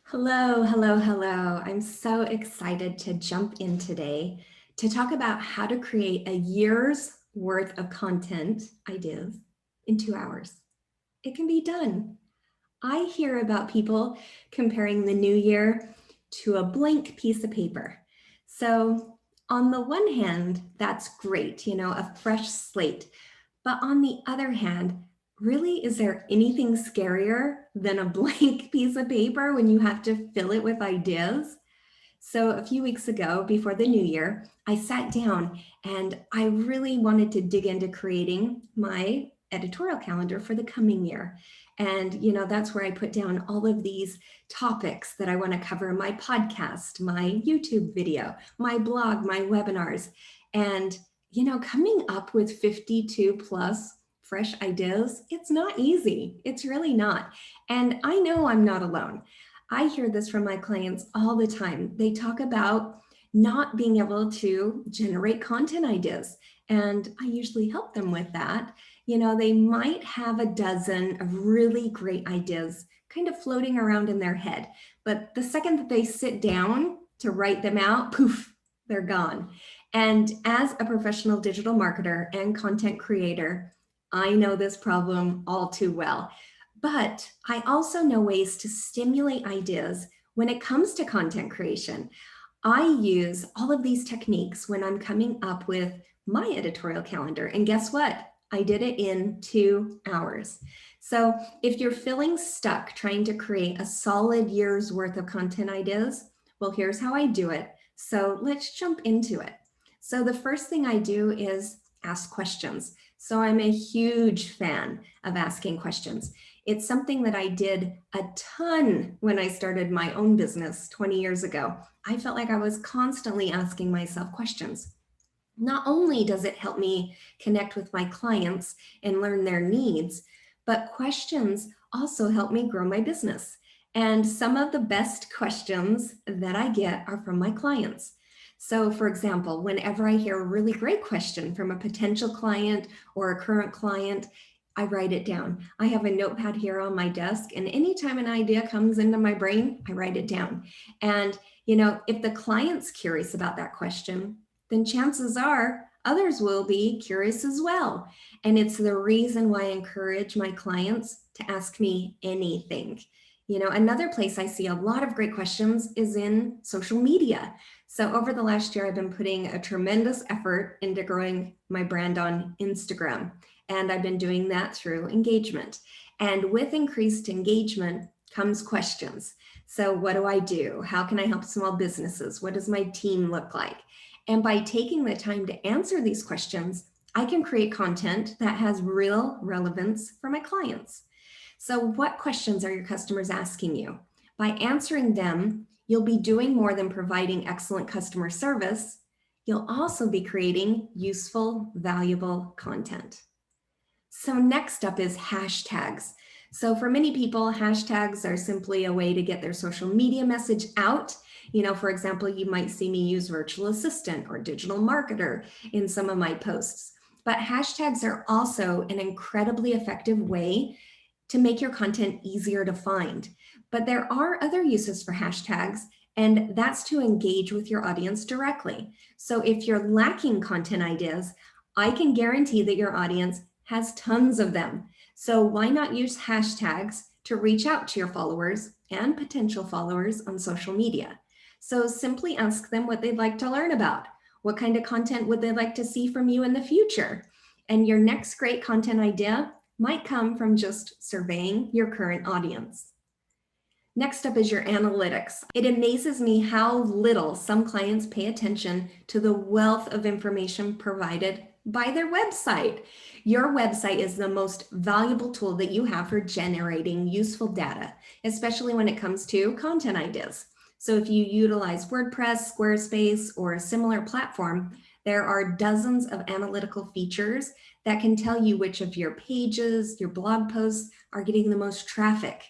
Hello, hello, hello. I'm so excited to jump in today to talk about how to create a year's worth of content ideas in 2 hours. It can be done. I hear about people comparing the new year to a blank piece of paper. So, on the one hand, that's great, a fresh slate. But on the other hand, really, is there anything scarier than a blank piece of paper when you have to fill it with ideas? So, a few weeks ago, before the new year, I sat down and I really wanted to dig into creating my editorial calendar for the coming year. And, that's where I put down all of these topics that I want to cover in my podcast, my YouTube video, my blog, my webinars. And, coming up with 52 plus fresh ideas, it's not easy. It's really not. And I know I'm not alone. I hear this from my clients all the time. They talk about not being able to generate content ideas. And I usually help them with that. They might have a dozen of really great ideas kind of floating around in their head. But the second that they sit down to write them out, poof, they're gone. And as a professional digital marketer and content creator, I know this problem all too well. But I also know ways to stimulate ideas when it comes to content creation. I use all of these techniques when I'm coming up with my editorial calendar. And guess what? I did it in 2 hours. So if you're feeling stuck trying to create a solid year's worth of content ideas, well, here's how I do it. So let's jump into it. So the first thing I do is ask questions. So I'm a huge fan of asking questions. It's something that I did a ton when I started my own business 20 years ago. I felt like I was constantly asking myself questions. Not only does it help me connect with my clients and learn their needs, but questions also help me grow my business. And some of the best questions that I get are from my clients. So, for example, whenever I hear a really great question from a potential client or a current client, I write it down. I have a notepad here on my desk, and anytime an idea comes into my brain, I write it down. And, if the client's curious about that question, then chances are others will be curious as well. And it's the reason why I encourage my clients to ask me anything. Another place I see a lot of great questions is in social media. So over the last year, I've been putting a tremendous effort into growing my brand on Instagram. And I've been doing that through engagement. And with increased engagement comes questions. So what do I do? How can I help small businesses? What does my team look like? And by taking the time to answer these questions, I can create content that has real relevance for my clients. So what questions are your customers asking you? By answering them, you'll be doing more than providing excellent customer service. You'll also be creating useful, valuable content. So next up is hashtags. So for many people, hashtags are simply a way to get their social media message out. For example, you might see me use virtual assistant or digital marketer in some of my posts. But hashtags are also an incredibly effective way to make your content easier to find. But there are other uses for hashtags, and that's to engage with your audience directly. So if you're lacking content ideas, I can guarantee that your audience has tons of them. So why not use hashtags to reach out to your followers and potential followers on social media? So simply ask them what they'd like to learn about. What kind of content would they like to see from you in the future? And your next great content idea might come from just surveying your current audience. Next up is your analytics. It amazes me how little some clients pay attention to the wealth of information provided by their website. Your website is the most valuable tool that you have for generating useful data, especially when it comes to content ideas. So if you utilize WordPress, Squarespace, or a similar platform, there are dozens of analytical features that can tell you which of your pages, your blog posts are getting the most traffic.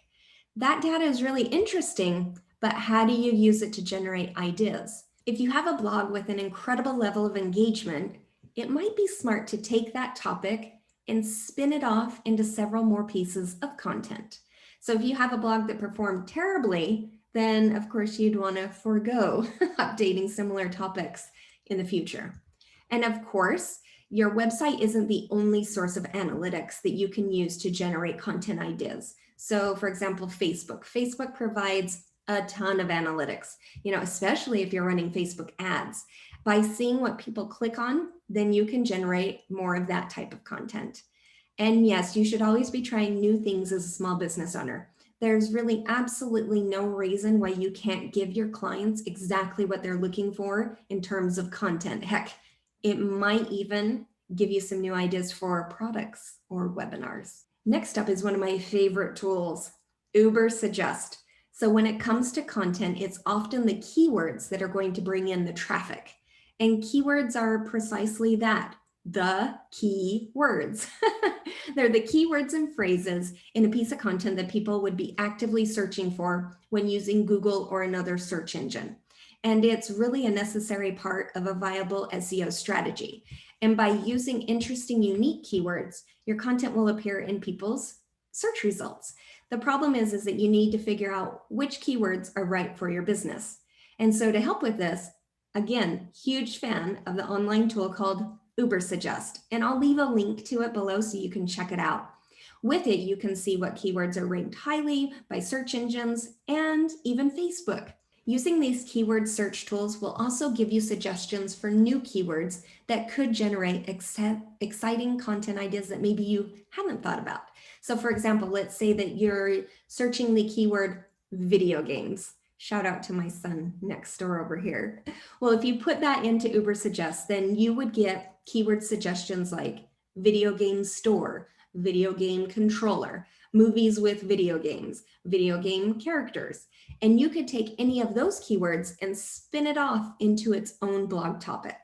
That data is really interesting, but how do you use it to generate ideas? If you have a blog with an incredible level of engagement, it might be smart to take that topic and spin it off into several more pieces of content. So if you have a blog that performed terribly, then of course you'd want to forego updating similar topics in the future. And of course, your website isn't the only source of analytics that you can use to generate content ideas. So for example, Facebook provides a ton of analytics, especially if you're running Facebook ads. By seeing what people click on, then you can generate more of that type of content. And yes, you should always be trying new things as a small business owner. There's really absolutely no reason why you can't give your clients exactly what they're looking for in terms of content. Heck, it might even give you some new ideas for products or webinars. Next up is one of my favorite tools, Ubersuggest. So when it comes to content, it's often the keywords that are going to bring in the traffic. And keywords are precisely that, the key words. They're the keywords and phrases in a piece of content that people would be actively searching for when using Google or another search engine. And it's really a necessary part of a viable SEO strategy. And by using interesting, unique keywords, your content will appear in people's search results. The problem is that you need to figure out which keywords are right for your business. And so to help with this, again, huge fan of the online tool called Ubersuggest, and I'll leave a link to it below so you can check it out. With it, you can see what keywords are ranked highly by search engines and even Facebook. Using these keyword search tools will also give you suggestions for new keywords that could generate exciting content ideas that maybe you haven't thought about. So for example, let's say that you're searching the keyword video games. Shout out to my son next door over here. Well, if you put that into Ubersuggest, then you would get keyword suggestions like video game store, video game controller, movies with video games, video game characters. And you could take any of those keywords and spin it off into its own blog topic.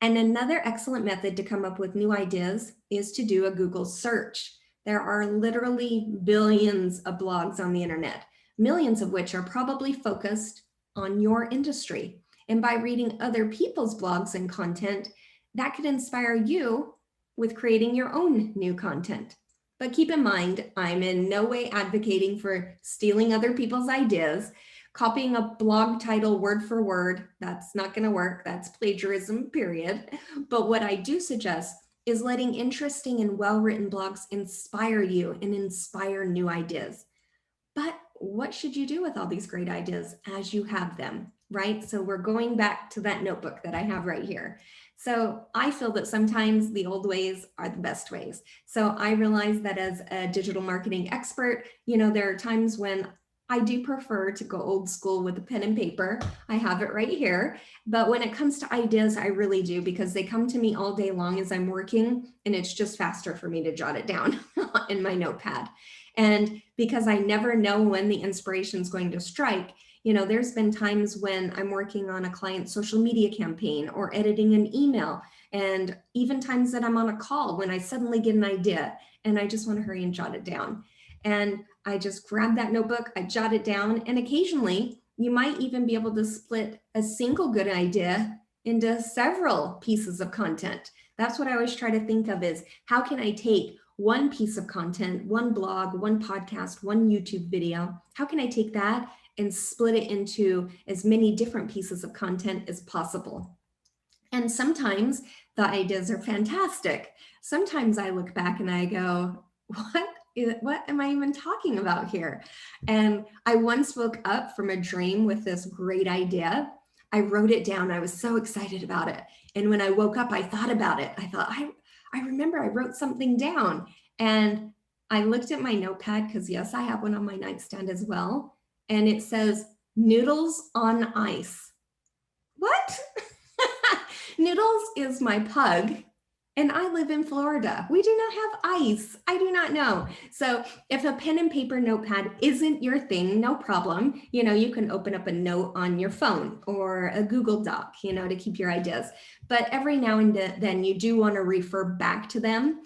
And another excellent method to come up with new ideas is to do a Google search. There are literally billions of blogs on the internet, millions of which are probably focused on your industry. And by reading other people's blogs and content, that could inspire you with creating your own new content. But keep in mind, I'm in no way advocating for stealing other people's ideas. Copying a blog title word for word, that's not going to work. That's plagiarism, period. But what I do suggest is letting interesting and well-written blogs inspire you and inspire new ideas. But what should you do with all these great ideas as you have them, right? So we're going back to that notebook that I have right here. So I feel that sometimes the old ways are the best ways. So I realize that as a digital marketing expert, there are times when I do prefer to go old school with a pen and paper. I have it right here. But when it comes to ideas, I really do, because they come to me all day long as I'm working, and it's just faster for me to jot it down in my notepad. And because I never know when the inspiration is going to strike, there's been times when I'm working on a client's social media campaign or editing an email, and even times that I'm on a call when I suddenly get an idea and I just want to hurry and jot it down. And I just grab that notebook, I jot it down, and occasionally you might even be able to split a single good idea into several pieces of content. That's what I always try to think of, is how can I take one piece of content, one blog, one podcast, one YouTube video, how can I take that and split it into as many different pieces of content as possible? And sometimes the ideas are fantastic. Sometimes I look back and I go, what am I even talking about here? And I once woke up from a dream with this great idea. I wrote it down. I was so excited about it. And when I woke up, I thought about it. I thought, I remember I wrote something down, and I looked at my notepad, because yes, I have one on my nightstand as well. And it says noodles on ice. What? Noodles is my pug, and I live in Florida. We do not have ice. I do not know. So if a pen and paper notepad isn't your thing, no problem. You can open up a note on your phone or a Google Doc, to keep your ideas. But every now and then you do want to refer back to them,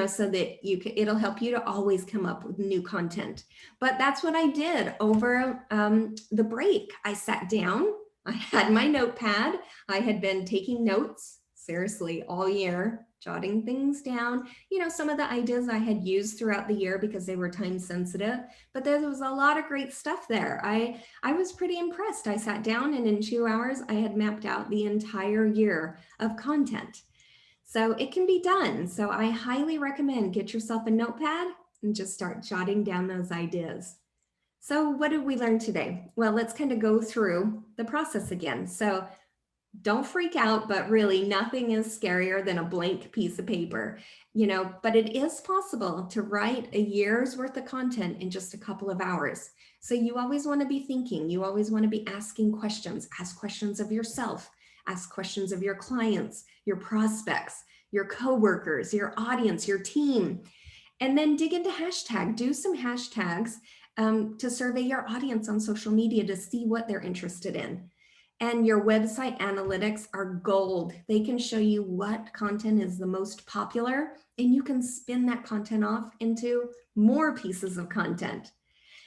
so that it'll help you to always come up with new content. But that's what I did over the break. I sat down, I had my notepad. I had been taking notes seriously all year, jotting things down. Some of the ideas I had used throughout the year because they were time sensitive, but there was a lot of great stuff there. I was pretty impressed. I sat down and in 2 hours, I had mapped out the entire year of content. So it can be done. So I highly recommend get yourself a notepad and just start jotting down those ideas. So what did we learn today? Well, let's kind of go through the process again. So don't freak out, but really nothing is scarier than a blank piece of paper, but it is possible to write a year's worth of content in just a couple of hours. So you always want to be thinking, you always want to be asking questions, ask questions of yourself, ask questions of your clients, your prospects, your coworkers, your audience, your team, and then dig into hashtag, do some hashtags to survey your audience on social media to see what they're interested in. And your website analytics are gold. They can show you what content is the most popular, and you can spin that content off into more pieces of content.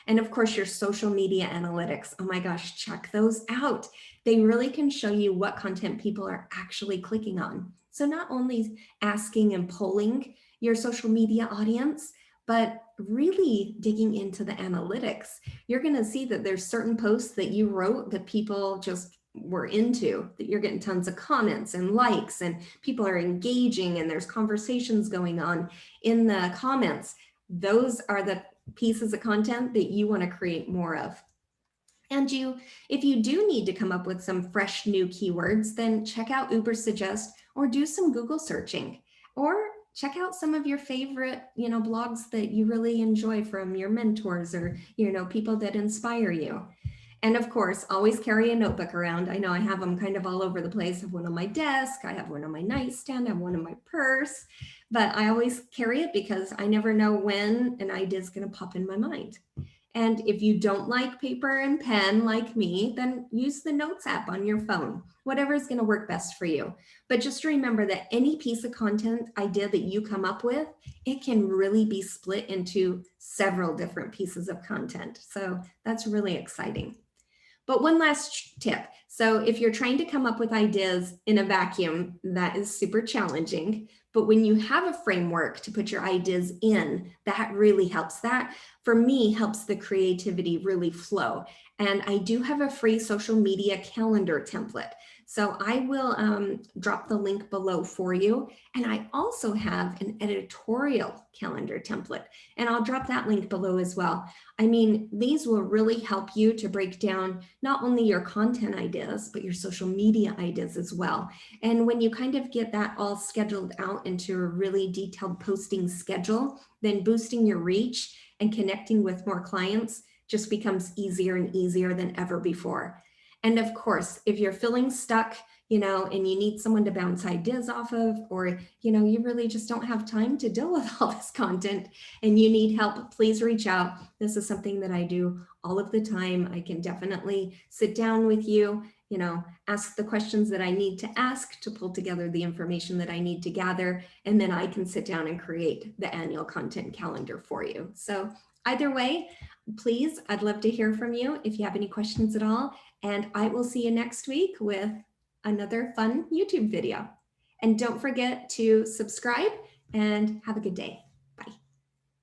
And of course, your social media analytics. Oh my gosh, check those out. They really can show you what content people are actually clicking on. So not only asking and polling your social media audience, but really digging into the analytics. You're going to see that there's certain posts that you wrote that people just were into, that you're getting tons of comments and likes, and people are engaging, and there's conversations going on in the comments. Those are the pieces of content that you want to create more of. And if you do need to come up with some fresh new keywords, then check out Ubersuggest or do some Google searching, or check out some of your favorite, blogs that you really enjoy from your mentors or, people that inspire you. And of course, always carry a notebook around. I know I have them kind of all over the place. I have one on my desk, I have one on my nightstand, I have one in my purse, but I always carry it because I never know when an idea is going to pop in my mind. And if you don't like paper and pen like me, then use the Notes app on your phone, whatever is going to work best for you. But just remember that any piece of content idea that you come up with, it can really be split into several different pieces of content. So that's really exciting. But one last tip. So if you're trying to come up with ideas in a vacuum, that is super challenging. But when you have a framework to put your ideas in, that really helps. That, for me, helps the creativity really flow. And I do have a free social media calendar template. So I will drop the link below for you. And I also have an editorial calendar template, and I'll drop that link below as well. I mean, these will really help you to break down not only your content ideas, but your social media ideas as well. And when you kind of get that all scheduled out into a really detailed posting schedule, then boosting your reach and connecting with more clients just becomes easier and easier than ever before. And of course, if you're feeling stuck, and you need someone to bounce ideas off of, or, you really just don't have time to deal with all this content and you need help, please reach out. This is something that I do all of the time. I can definitely sit down with you, ask the questions that I need to ask to pull together the information that I need to gather, and then I can sit down and create the annual content calendar for you. So either way, please, I'd love to hear from you if you have any questions at all. And I will see you next week with another fun YouTube video. And don't forget to subscribe and have a good day.